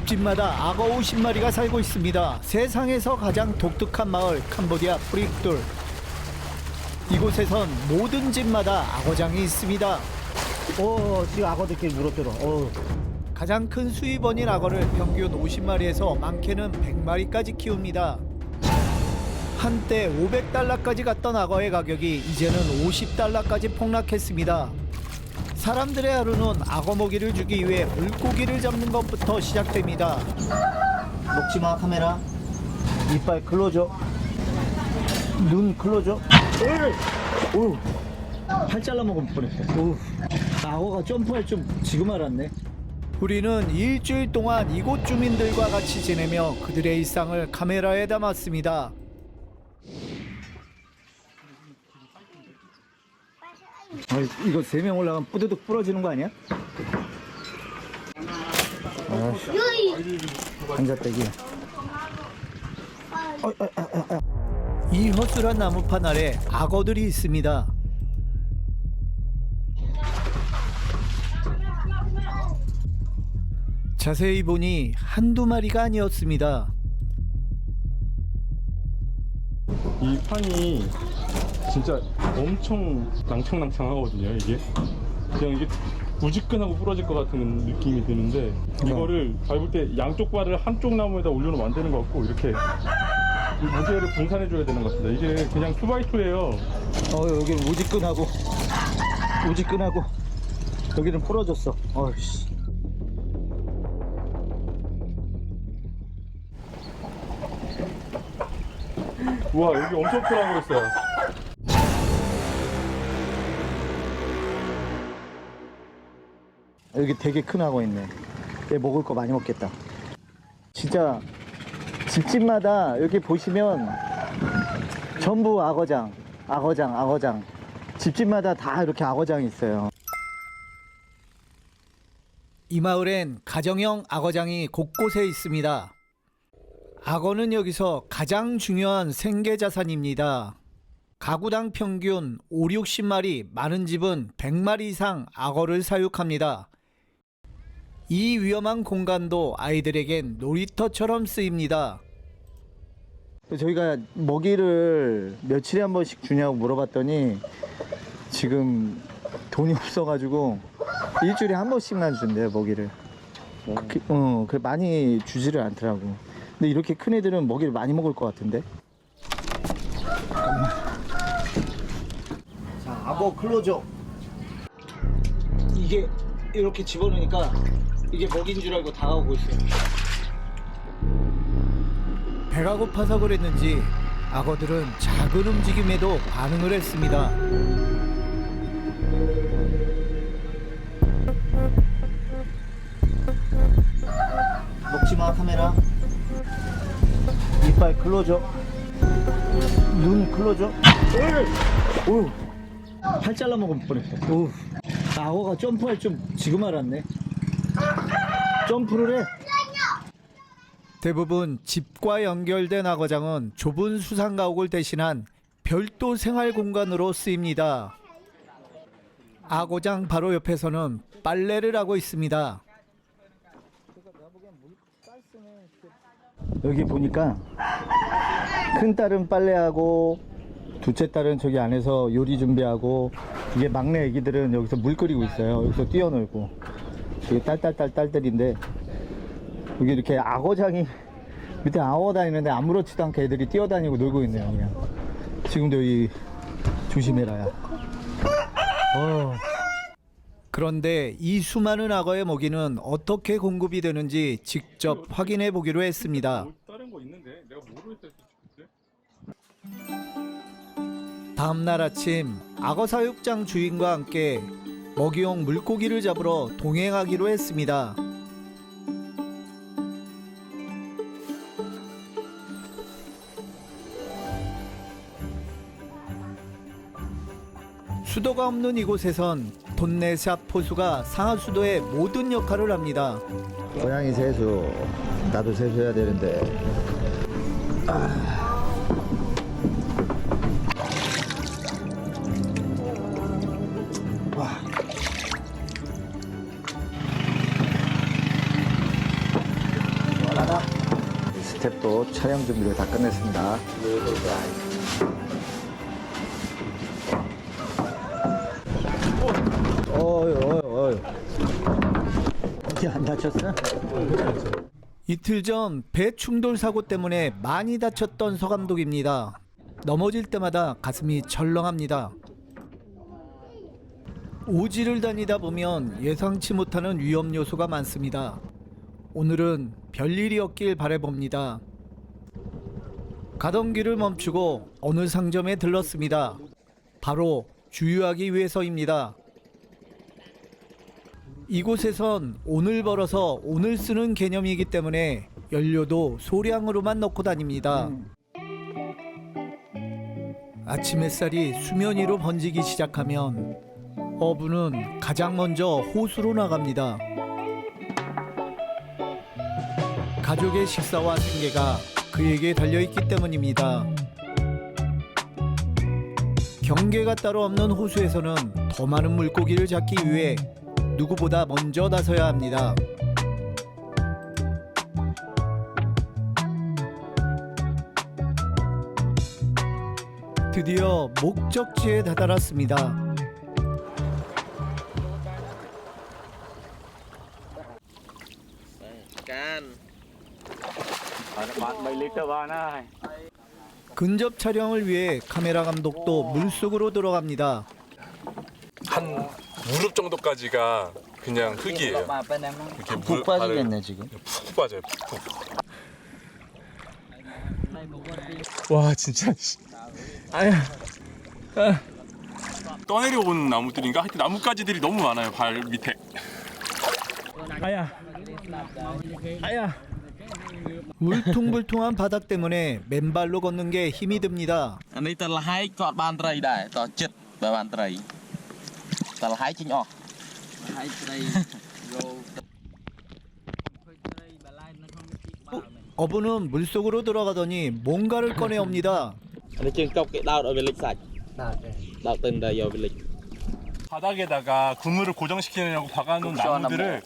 집집마다 악어 50마리가 살고 있습니다. 세상에서 가장 독특한 마을 캄보디아 프릭돌. 이곳에선 모든 집마다 악어장이 있습니다. 지금 악어들끼리 물어뜯어. 가장 큰 수입원인 악어를 평균 50마리에서 많게는 100마리까지 키웁니다. 한때 500달러까지 갔던 악어의 가격이 이제는 50달러까지 폭락했습니다. 사람들의 하루는 악어 먹이를 주기 위해 물고기를 잡는 것부터 시작됩니다. 먹지마 카메라. 이빨 클로저. 눈 클로저. 팔 잘라 먹을 뻔했어. 악어가 점프할 줄 지금 알았네. 우리는 일주일 동안 이곳 주민들과 같이 지내며 그들의 일상을 카메라에 담았습니다. 이거 3명 올라가면 뿌드득 부러지는 거 아니야? 앉았대기. 이 허술한 나무판 아래 악어들이 있습니다. 자세히 보니 한두 마리가 아니었습니다. 이 판이 진짜 엄청 낭창낭창하거든요. 이게 그냥 이게 우지끈하고 부러질 것 같은 느낌이 드는데, 이거를 밟을 때 양쪽 발을 한쪽 나무에다 올려놓으면 안 되는 것 같고, 이렇게 이 무게를 분산해 줘야 되는 것 같습니다. 이게 그냥 2x2예요 여기는 우지끈하고 여기는 부러졌어. 어이씨. 우와, 여기 엄청 풀어하고 있어요. 여기 되게 큰 악어 있네. 얘 먹을 거 많이 먹겠다. 진짜 집집마다 여기 보시면 전부 악어장. 집집마다 다 이렇게 악어장이 있어요. 이 마을엔 가정형 악어장이 곳곳에 있습니다. 악어는 여기서 가장 중요한 생계자산입니다. 가구당 평균 5, 60마리, 많은 집은 100마리 이상 악어를 사육합니다. 이 위험한 공간도 아이들에겐 놀이터처럼 쓰입니다. 저희가 먹이를 며칠에 한 번씩 주냐고 물어봤더니 지금 돈이 없어가지고 일주일에 한 번씩만 준대요, 먹이를. 그 많이 주지를 않더라고. 근데 이렇게 큰 애들은 먹이를 많이 먹을 것 같은데. 자, 악어 클로저. 이게 이렇게 집어넣으니까 이게 먹인 줄 알고 다가오고 있어요. 배가 고파서 그랬는지 악어들은 작은 움직임에도 반응을 했습니다. 먹지마 카메라. 이빨 클로저. 눈 클로저. 팔 잘라 먹을 뻔했어. 악어가 점프할 줄 지금 알았네. 점프를 해. 대부분 집과 연결된 악어장은 좁은 수상가옥을 대신한 별도 생활 공간으로 쓰입니다. 악어장 바로 옆에서는 빨래를 하고 있습니다. 여기 보니까 큰 딸은 빨래하고 둘째 딸은 저기 안에서 요리 준비하고, 이게 막내 애기들은 여기서 물 끓이고 있어요. 여기서 뛰어놀고. 이게 딸들인데 여기 이렇게 악어장이 밑에 악어 다니는데 아무렇지도 않게 애들이 뛰어다니고 놀고 있네요. 그냥 지금도 여기 조심해라야. 그런데 이 수많은 악어의 먹이는 어떻게 공급이 되는지 직접 확인해 보기로 했습니다. 다른 거 있는데 내가 모르겠다. 다음 날 아침 악어 사육장 주인과 함께 먹이용 물고기를 잡으러 동행하기로 했습니다. 수도가 없는 이곳에선 돈네샵 포수가 상하수도의 모든 역할을 합니다. 고양이 세수, 나도 세수해야 되는데. 스텝도 촬영 준비를 다 끝냈습니다. 어이. 이게 안 다쳤어? 이틀 전 배 충돌 사고 때문에 많이 다쳤던 서 감독입니다. 넘어질 때마다 가슴이 철렁합니다. 오지를 다니다 보면 예상치 못하는 위험 요소가 많습니다. 오늘은 별일이 없길 바라봅니다. 가던 길을 멈추고 어느 상점에 들렀습니다. 바로 주유하기 위해서입니다. 이곳에선 오늘 벌어서 오늘 쓰는 개념이기 때문에 연료도 소량으로만 넣고 다닙니다. 아침 햇살이 수면 위로 번지기 시작하면 어부는 가장 먼저 호수로 나갑니다. 가족의 식사와 생계가 그에게 달려있기 때문입니다. 경계가 따로 없는 호수에서는 더 많은 물고기를 잡기 위해 누구보다 먼저 나서야 합니다. 드디어 목적지에 다다랐습니다. 근접 촬영을 위해 카메라 감독도 물속으로 들어갑니다. 한 무릎 정도까지가 그냥 흙이에요. 이렇게 푹 빠지겠네 지금. 푹 빠져요. 푹. 와 진짜. 떠내려온 나무들인가? 하여튼 나뭇가지들이 너무 많아요. 발 밑에. 울퉁불퉁한 바닥 때문에 맨발로 걷는 게 힘이 듭니다. Này tờ là hai cọt bàn tray đây, tờ chật và bàn tray. Tờ là hai chinh ọ. Hai tray. 어부는 물속으로 들어가더니 뭔가를 꺼내옵니다. Này trên cọc cái đao ở bên lịch sạch. Đao tên đây ở bên lịch. 바닥에다가 그물을 고정시키느냐고 박아놓은 나무들을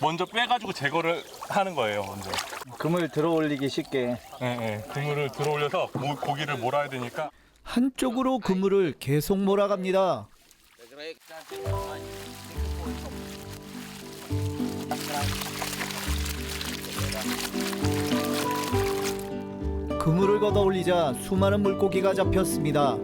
먼저 빼가지고 제거를 하는 거예요. 먼저. 그물 들어 올리기 쉽게. 네, 그물을 들어올려서 고기를 몰아야 되니까. 한쪽으로 그물을 계속 몰아갑니다. 그물을 걷어 올리자 수많은 물고기가 잡혔습니다.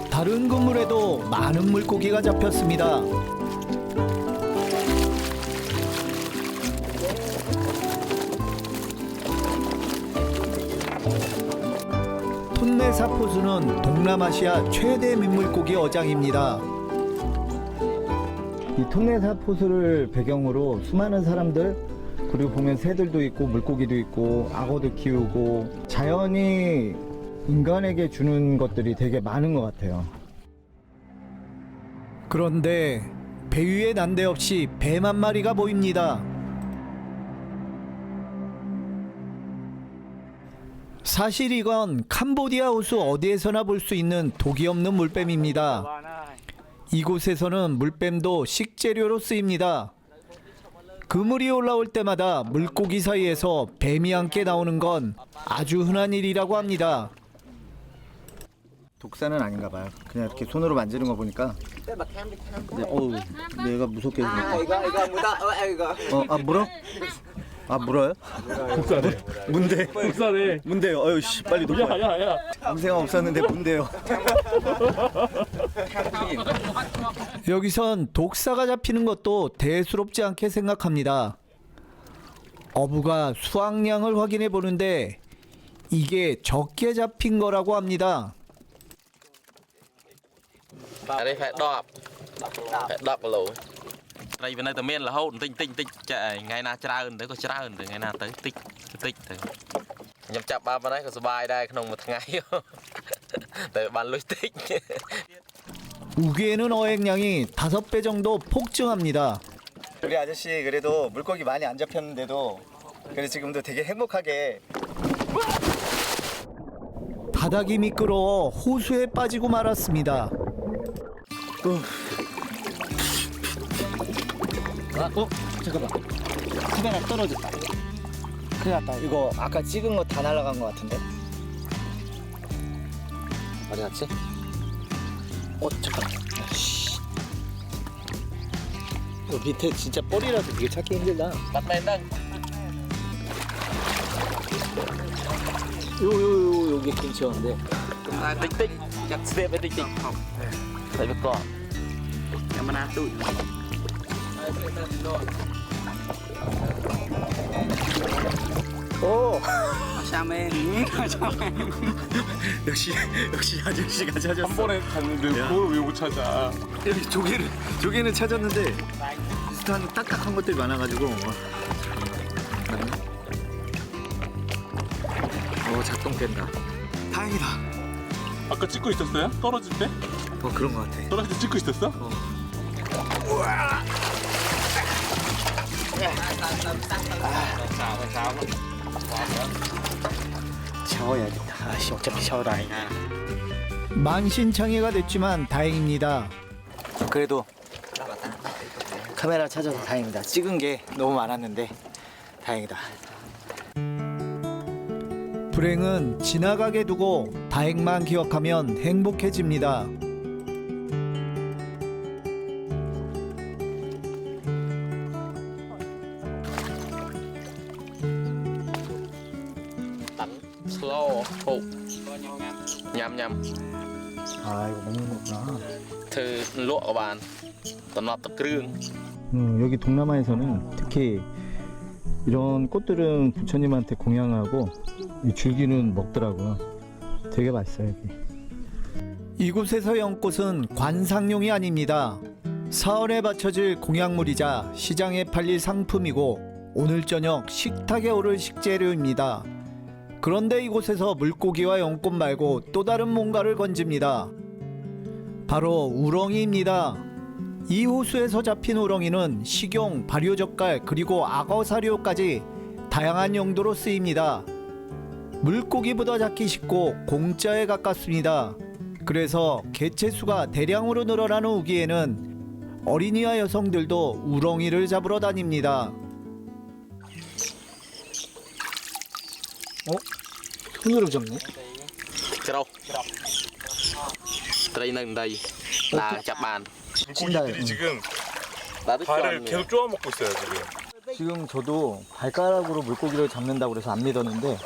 다른 그물에도 많은 물고기가 잡혔습니다. 톤레사포수는 동남아시아 최대 민물고기 어장입니다. 이 톤레사포수를 배경으로 수많은 사람들, 그리고 보면 새들도 있고 물고기도 있고 악어도 키우고 자연이 인간에게 주는 것들이 되게 많은 것 같아요. 그런데 배 위에 난데없이 뱀 한 마리가 보입니다. 사실 이건 캄보디아 호수 어디에서나 볼 수 있는 독이 없는 물뱀입니다. 이곳에서는 물뱀도 식재료로 쓰입니다. 그물이 올라올 때마다 물고기 사이에서 뱀이 함께 나오는 건 아주 흔한 일이라고 합니다. 독사는 아닌가 봐요. 그냥 이렇게 손으로 만지는 거 보니까. 어우, 내가 무섭게 해주니까. 물어? 물어요? 독사네. 뭔데? 독사네. 뭔데요? 어휴 씨, 빨리 놓고 와요. 야. 동생 없었는데 뭔데요? 여기선 독사가 잡히는 것도 대수롭지 않게 생각합니다. 어부가 수확량을 확인해 보는데 이게 적게 잡힌 거라고 합니다. Ở đây phải đọp vào lỗ. Đây bên đây tờ men là hôn tinh chạy ngày nào trơn tới có trơn từ ngày nào tới tích từ. Nhắm chập ba bên đấy có sờ đây không một ngày. Tới bàn lối tích. 우기에는 어획량이 5배 정도 폭증합니다. 우리 아저씨 그래도 물고기 많이 안 잡혔는데도 그래 지금도 되게 행복하게. 바닥이 미끄러워 호수에 빠지고 말았습니다. 잠깐만. 카메라 떨어졌다. 큰일 났다. 이거 아까 찍은 거 다 날아간 거 같은데? 어디 갔지? 잠깐만. 씨. 이거 밑에 진짜 뻘이라서 되게 찾기 힘들다. Bắt bên đây. 여기 근처인데. À, tích tích. Chắc xếp với tích tích. Thấy với con. Em ăn tụi. 오! 샤멘. 역시 아저씨가 찾았어. 한 번에 갔는데 그걸 왜 못 찾아? 여기 조개는 찾았는데 비슷한 딱딱한 것들이 많아가지고. 작동된다. 다행이다. 아까 찍고 있었어요? 떨어질 때? 그런 것 같아. 떨어질 때 찍고 있었어? 샤워해야겠다. 어차피 샤워도 안 해. 만신창이가 됐지만 다행입니다. 그래도 카메라 찾아서 다행이다. 찍은 게 너무 많았는데 다행이다. 불행은 지나가게 두고 다행만 기억하면 행복해집니다. Slow. Hộp. Nhằm nhằm. 아, 이거 먹는 거구나. Thư lụa của bạn. Tận nọp tập krương. 여기 동남아에서는 특히 이런 꽃들은 부처님한테 공양하고 이 줄기는 먹더라고요. 되게 맛있어요, 여기. 이곳에서 연꽃은 관상용이 아닙니다. 사흘에 바쳐질 공약물이자 시장에 팔릴 상품이고 오늘 저녁 식탁에 오를 식재료입니다. 그런데 이곳에서 물고기와 연꽃 말고 또 다른 뭔가를 건집니다. 바로 우렁이입니다. 이 호수에서 잡힌 우렁이는 식용, 발효젓갈 그리고 악어 사료까지 다양한 용도로 쓰입니다. 물고기보다 잡기 쉽고 공짜에 가깝습니다. 그래서 개체수가 대량으로 늘어나는 우기에는 어린이와 여성들도 우렁이를 잡으러 다닙니다. 손으로 잡네. Cái đâu? Đây nâng đây. Là chặt bàn. 물고기들이 지금 Đã tức 발을 giòn 계속 쪼아 먹고 있어요 지금. 지금 저도 발가락으로 물고기를 잡는다고 그래서 안 믿었는데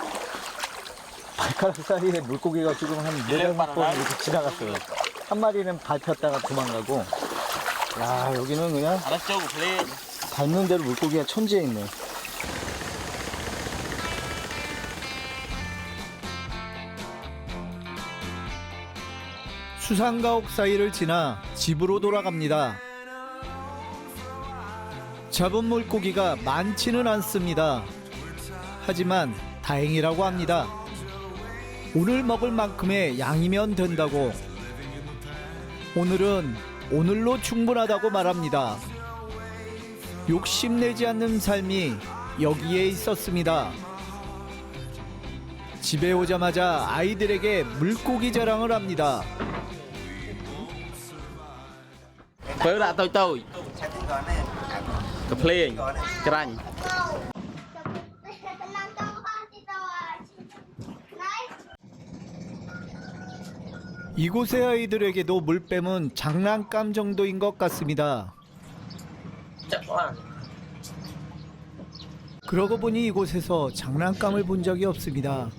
발가락 사이에 물고기가 지금 한 4-5번 이렇게 지나갔어요. 한 마리는 밟혔다가 도망가고. 야, 여기는 그냥 Nó trâu của lên. 밟는 대로 물고기가 천지에 있네. 수상가옥 사이를 지나 집으로 돌아갑니다. 잡은 물고기가 많지는 않습니다. 하지만 다행이라고 합니다. 오늘 먹을 만큼의 양이면 된다고. 오늘은 오늘로 충분하다고 말합니다. 욕심내지 않는 삶이 여기에 있었습니다. 집에 오자마자 아이들에게 물고기 자랑을 합니다. Phớ đã tôi. Cà phê. Cranh. 이곳의 아이들에게도 물뱀은 장난감 정도인 것 같습니다. Chặt quá. 그러고 보니 이곳에서 장난감을 본 적이 없습니다.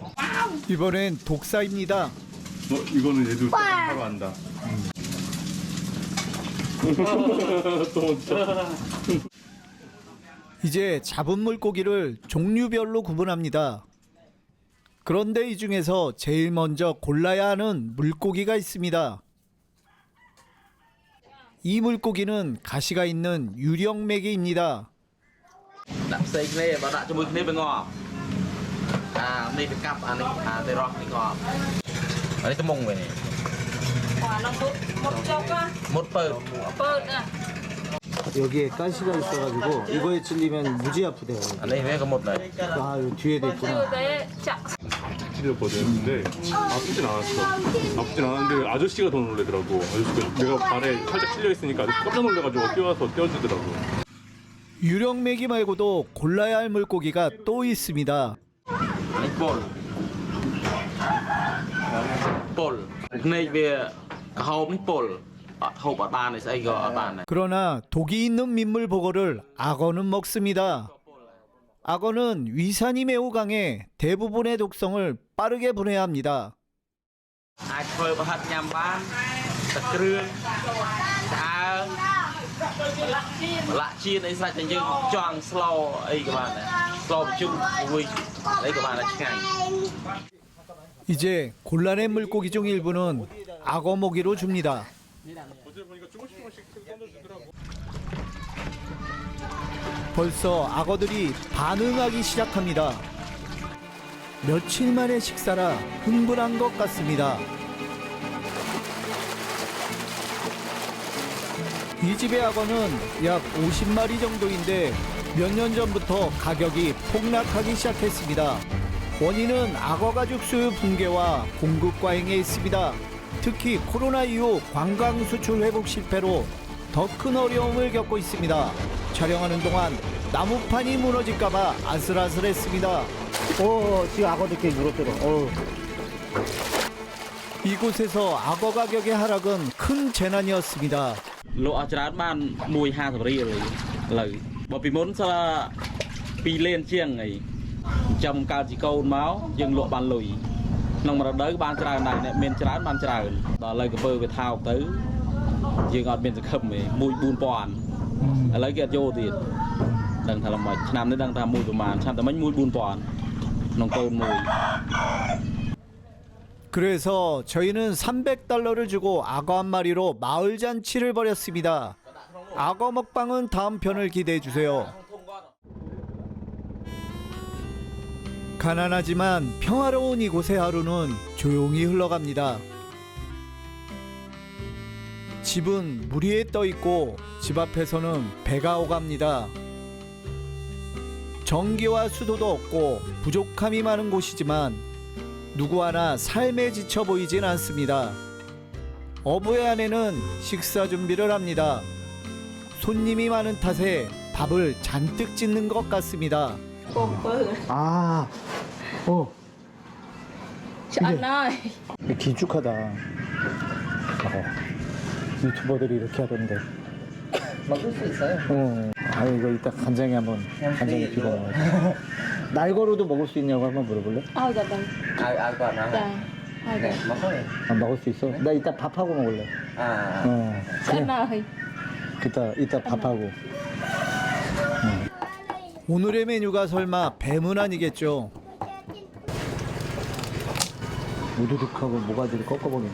이번엔 독사입니다. 이거는 얘도 바로 안다. 또 먼저. 이제 잡은 물고기를 종류별로 구분합니다. 그런데 이 중에서 제일 먼저 골라야 하는 물고기가 있습니다. 이 물고기는 가시가 있는 유령메기입니다. Đặt xây cái này và đặt cho mực này bên ngọt. À, đây phải cặp anh này, đây rock này ngọt. Ở đây cái mông vậy này. nó một chốc á. Một pơ. Bớt à. 여기에 가시가 있어가지고 이거에 찔리면 무지 아프대요. Ở đây với có một này. 아, 여기 뒤에도 Bớt 있구나. thế chặt. 찔렸거든. 근데 아프진 않았어. 아프진 않았는데 아저씨가 더 놀래더라고. 아저씨가 내가 발에 살짝 찔려 있으니까 아저씨 깜짝 놀래가지고 뛰어와서 떼어주더라고. 유령메기 말고도 골라야 할 물고기가 또 있습니다. 볼.ភ្នែកវាក្រហមនេះ볼.ហូបអត់បានទេស្អីក៏អត់បានដែរ 그러나 독이 있는 민물 보고를 악어는 먹습니다. 악어는 위산이 매우 강해 대부분의 독성을 빠르게 분해합니다. អាចធ្វើប្រហិតញ៉ាំបានទឹកគ្រឿងឆ្អើងម្លាក់ជៀនអីស្រេចតែយើងចង់ស្លអីក៏បានដែរស្លបញ្ជុំមួយអីក៏បានដែរឆ្ងាញ់ 이제 곤란의 물고기 중 일부는 악어 먹이로 줍니다. 벌써 악어들이 반응하기 시작합니다. 며칠 만의 식사라 흥분한 것 같습니다. 이 집의 악어는 약 50마리 정도인데 몇 년 전부터 가격이 폭락하기 시작했습니다. 원인은 악어 가죽 수요 붕괴와 공급 과잉에 있습니다. 특히 코로나 이후 관광 수출 회복 실패로 더 큰 어려움을 겪고 있습니다. 촬영하는 동안 나무판이 무너질까봐 아슬아슬했습니다. 지금 악어들끼리 물어뜯어. 이곳에서 악어 가격의 하락은 큰 재난이었습니다. លក់អត់ច្រើនបាន150រៀលឥឡូវបើពីមុនសល់2លានជាងអីចាំកើតជីកូនមកយើងលក់បានលុយក្នុងមួយរដូវបានច្រើនដែរអ្នកមានច្រើនបានច្រើនដល់ឥឡូវកំពើវាថោកទៅយើងអត់មានសង្ឃឹមទេ14000ឥឡូវគេអត់យកទៀតដឹងថាល្មិចឆ្នាំនេះដឹងថា1ប្រហែលឆ្នាំតែមិញ14000ក្នុងកូនមួយ 그래서 저희는 $300를 주고 악어 한 마리로 마을 잔치를 벌였습니다. 악어 먹방은 다음 편을 기대해 주세요. 가난하지만 평화로운 이곳의 하루는 조용히 흘러갑니다. 집은 물 위에 떠 있고 집 앞에서는 배가 오갑니다. 전기와 수도도 없고 부족함이 많은 곳이지만 누구 하나 삶에 지쳐 보이진 않습니다. 어부의 아내는 식사 준비를 합니다. 손님이 많은 탓에 밥을 잔뜩 짓는 것 같습니다. Chọn ơi. 길쭉하다. 유튜버들이 이렇게 하던데. 먹을 수 있어요. 이거 이따 간장에 한번 간장에 비벼 먹어야지. 날거로도 먹을 수 있냐고 한번 물어볼래? Dạ vâng. Ai còn hả? Dạ. Nè, 먹어요. 먹을 수 있어? 나 이따 밥하고 먹을래. Chọn ơi. 이따 밥하고. 오늘의 메뉴가 설마 뱀은 아니겠죠? 우두둑하고 모가지를 꺾어버리네.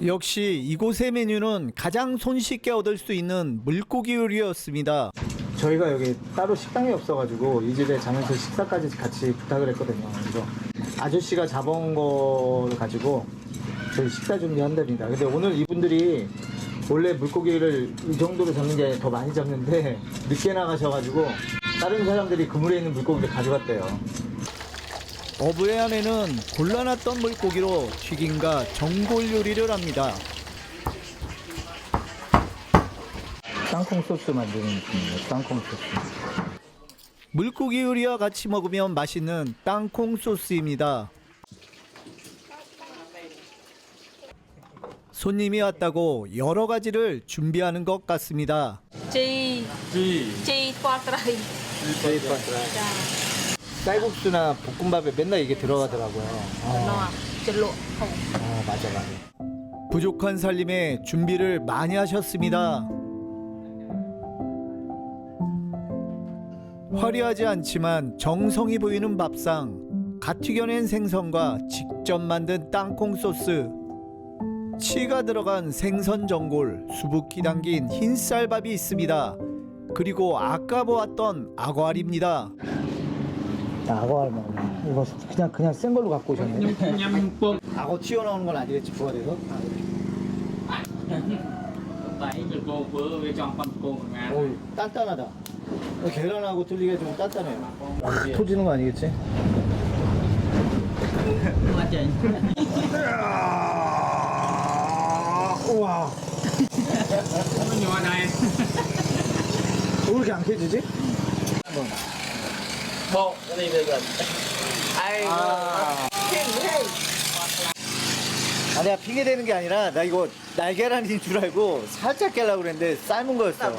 역시 이곳의 메뉴는 가장 손쉽게 얻을 수 있는 물고기 요리였습니다. 저희가 여기 따로 식당이 없어가지고 이 집에 자면서 식사까지 같이 부탁을 했거든요. 그래서 아저씨가 잡아온 거를 가지고 저희 식사 준비한답니다. 근데 오늘 이분들이 원래 물고기를 이 정도로 잡는 게 더 많이 잡는데 늦게 나가셔가지고 다른 사람들이 그물에 있는 물고기를 가져갔대요. 어부의 아내는 골라놨던 물고기로 튀김과 전골 요리를 합니다. 땅콩 소스 만드는 중이에요. 땅콩 소스. 물고기 요리와 같이 먹으면 맛있는 땅콩 소스입니다. 손님이 왔다고 여러 가지를 준비하는 것 같습니다. Chi. Chi quattrai. 쌀국수나 볶음밥에 맨날 이게 들어가더라고요. Nó chân lộ không. 맞아. 부족한 살림에 준비를 많이 하셨습니다. 화려하지 않지만 정성이 보이는 밥상, 갓 튀겨낸 생선과 직접 만든 땅콩 소스, 치가 들어간 생선 전골, 수북히 담긴 흰 쌀밥이 있습니다. 그리고 아까 보았던 악어알입니다. 악어알 먹네. 이거 그냥 센 걸로 갖고 오셨네. 악어 튀어나오는 건 아니겠지, 부화돼서? 단단하다. 계란하고 틀리게 좀 단단해요. 터지는 거 아니겠지? 우와. 왜 이렇게 안 깨지지? Bộ cái này về gần. Ai 아니야, 핑계 대는 게 아니라 나 이거 날계란인 줄 알고 살짝 깨려고 그랬는데 삶은 거였어.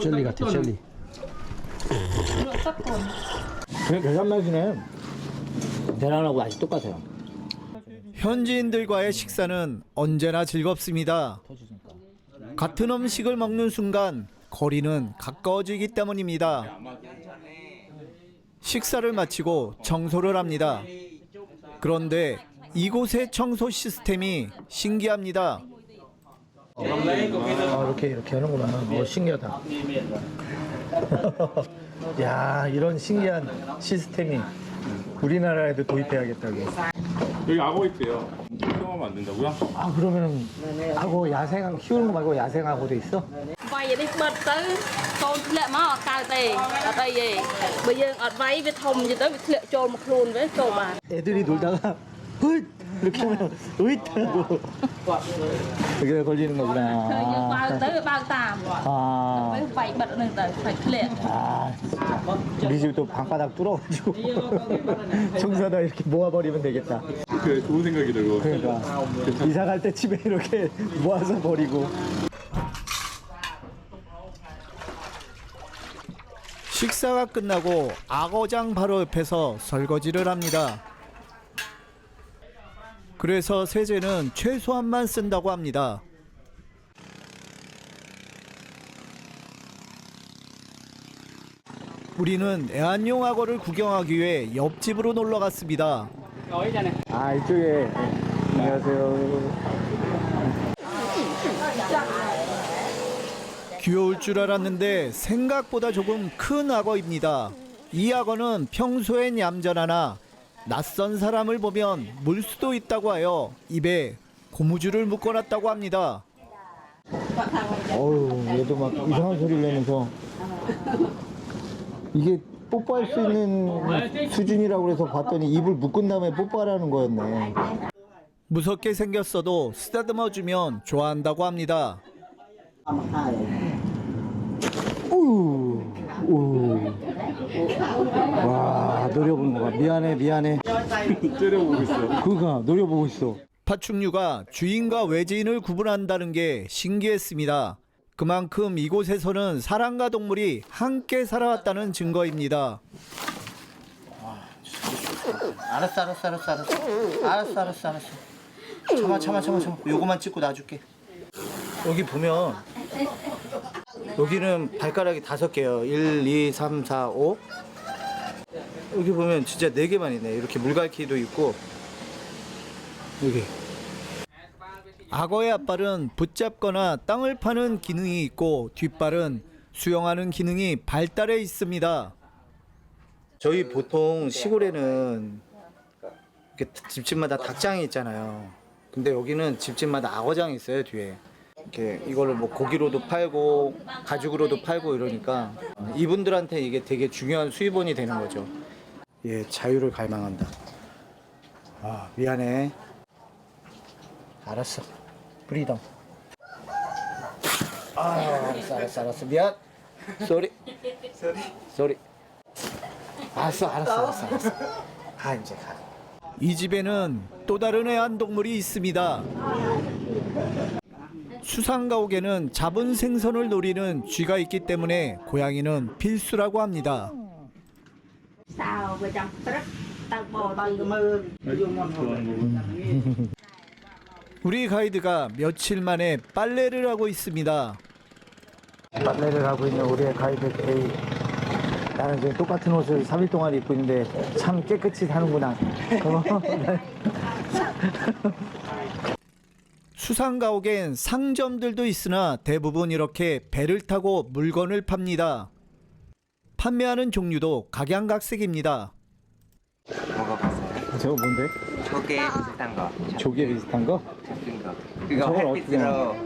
젤리 같아, 젤리. 그냥 계란 맛이네. 계란하고 맛이 똑같아요. 현지인들과의 식사는 언제나 즐겁습니다. 같은 음식을 먹는 순간 거리는 가까워지기 때문입니다. 식사를 마치고 청소를 합니다. 그런데 이곳의 청소 시스템이 신기합니다. 아, 이렇게 하는구나. 신기하다. 야, 이런 신기한 시스템이 우리나라에도 도입해야겠다고. 여기 악어 있대요. 수영하면 안 된다고요? 아, 그러면은 하고 야생 키우는 거 말고 야생하고도 있어? វាយនេះបិទទៅកូនធ្លាក់មកអត់កើតទេអត់អីទេបើយើងអត់វាយវាធំយទៅវាធ្លាក់ចូលមកខ្លួនវិញចូលបាន 애들이 놀다가 헛 이렇게 하면 으잇 하고 여기가 걸리는 យើង 거구나. បើកទៅវាបើកតាម 아, វាវាយបិទនឹងទៅវាធ្លាក់ 아, 우리 집도 방바닥 뚫어가지고 청소하다 이렇게 모아버리면 되겠다. 그 좋은 생각이다 그거. 그러니까 이사 갈 때 집에 이렇게 모아서 버리고. 식사가 끝나고 악어장 바로 옆에서 설거지를 합니다. 그래서 세제는 최소한만 쓴다고 합니다. 우리는 애완용 악어를 구경하기 위해 옆집으로 놀러 갔습니다. 아, 이쪽에. 안녕하세요. 귀여울 줄 알았는데 생각보다 조금 큰 악어입니다. 이 악어는 평소엔 얌전하나 낯선 사람을 보면 물 수도 있다고 하여 입에 고무줄을 묶어놨다고 합니다. 어우, 얘도 막 이상한 소리를 내면서. 이게 뽀뽀할 수 있는 수준이라고 해서 봤더니 입을 묶은 다음에 뽀뽀하라는 거였네. 무섭게 생겼어도 쓰다듬어주면 좋아한다고 합니다. 와, 노려보는 거봐. 미안해. 째려보고 있어. 그가 노려보고 있어. 파충류가 주인과 외지인을 구분한다는 게 신기했습니다. 그만큼 이곳에서는 사람과 동물이 함께 살아왔다는 증거입니다. 알았어. 참아. 요거만 찍고 놔줄게. 여기 보면 여기는 발가락이 5개요. 1, 2, 3, 4, 5. 여기 보면 진짜 4개만 있네. 이렇게 물갈퀴도 있고. 여기. 악어의 앞발은 붙잡거나 땅을 파는 기능이 있고 뒷발은 수영하는 기능이 발달해 있습니다. 저희 보통 시골에는 이렇게 집집마다 닭장이 있잖아요. 근데 여기는 집집마다 악어장이 있어요, 뒤에. 이렇게 이거를 뭐 고기로도 팔고 가죽으로도 팔고 이러니까 이분들한테 이게 되게 중요한 수입원이 되는 거죠. 예, 자유를 갈망한다. 아, 미안해. 알았어. 프리덤. 아, 알았어. 미안. 쏘리. 알았어. 가, 이제 가. 이 집에는 또 다른 애완동물이 있습니다. 수상가옥에는 잡은 생선을 노리는 쥐가 있기 때문에 고양이는 필수라고 합니다. 우리 가이드가 며칠 만에 빨래를 하고 있습니다. 빨래를 하고 있는 우리의 가이드 K. 나는 지금 똑같은 옷을 3일 동안 입고 있는데 참 깨끗이 사는구나. 수상가옥엔 상점들도 있으나 대부분 이렇게 배를 타고 물건을 팝니다. 판매하는 종류도 각양각색입니다. 저거 뭔데? 조개 비슷한 거. 조개 비슷한 거? 같은 거. 이거 저걸 어떻게 햇빛으로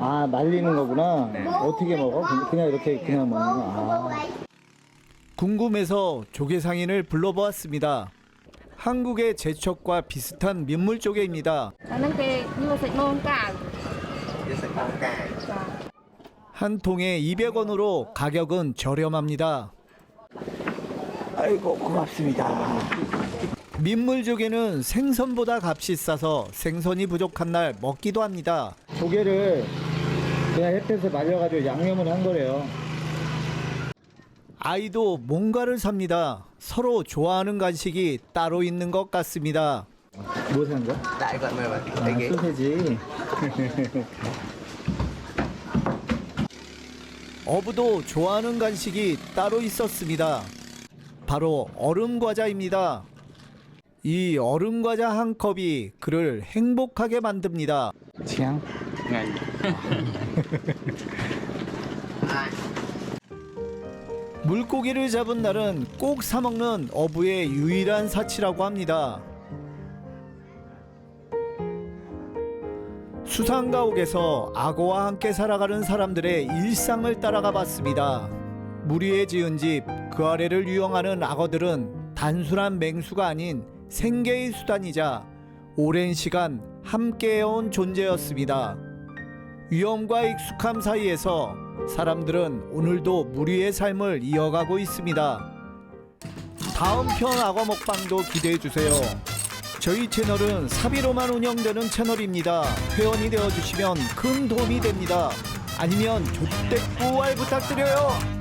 아, 말리는 거구나. 어떻게 먹어? 그냥 이렇게 그냥 먹는 거. 아. 궁금해서 조개상인을 불러보았습니다. 한국의 제철과 비슷한 민물조개입니다. អាហ្នឹងគេយកសាច់មងកៅ 한 통에 200원으로 가격은 저렴합니다. 아이고 고맙습니다. 민물조개는 생선보다 값이 싸서 생선이 부족한 날 먹기도 합니다. 조개를 그냥 햇볕에 말려가지고 양념을 한 거래요. 아이도 뭔가를 삽니다. 서로 좋아하는 간식이 따로 있는 것 같습니다. 뭐 산 거? Đại gọi mời bạn. 아, 소세지. 어부도 좋아하는 간식이 따로 있었습니다. 바로 얼음 과자입니다. 이 얼음 과자 한 컵이 그를 행복하게 만듭니다. 취향? 물고기를 잡은 날은 꼭 사 먹는 어부의 유일한 사치라고 합니다. 수상가옥에서 악어와 함께 살아가는 사람들의 일상을 따라가 봤습니다. 물 위에 지은 집, 그 아래를 유영하는 악어들은 단순한 맹수가 아닌 생계의 수단이자 오랜 시간 함께해온 존재였습니다. 위험과 익숙함 사이에서 사람들은 오늘도 물 위의 삶을 이어가고 있습니다. 다음 편 악어 먹방도 기대해주세요. 저희 채널은 사비로만 운영되는 채널입니다. 회원이 되어주시면 큰 도움이 됩니다. 아니면 조댓구알 부탁드려요.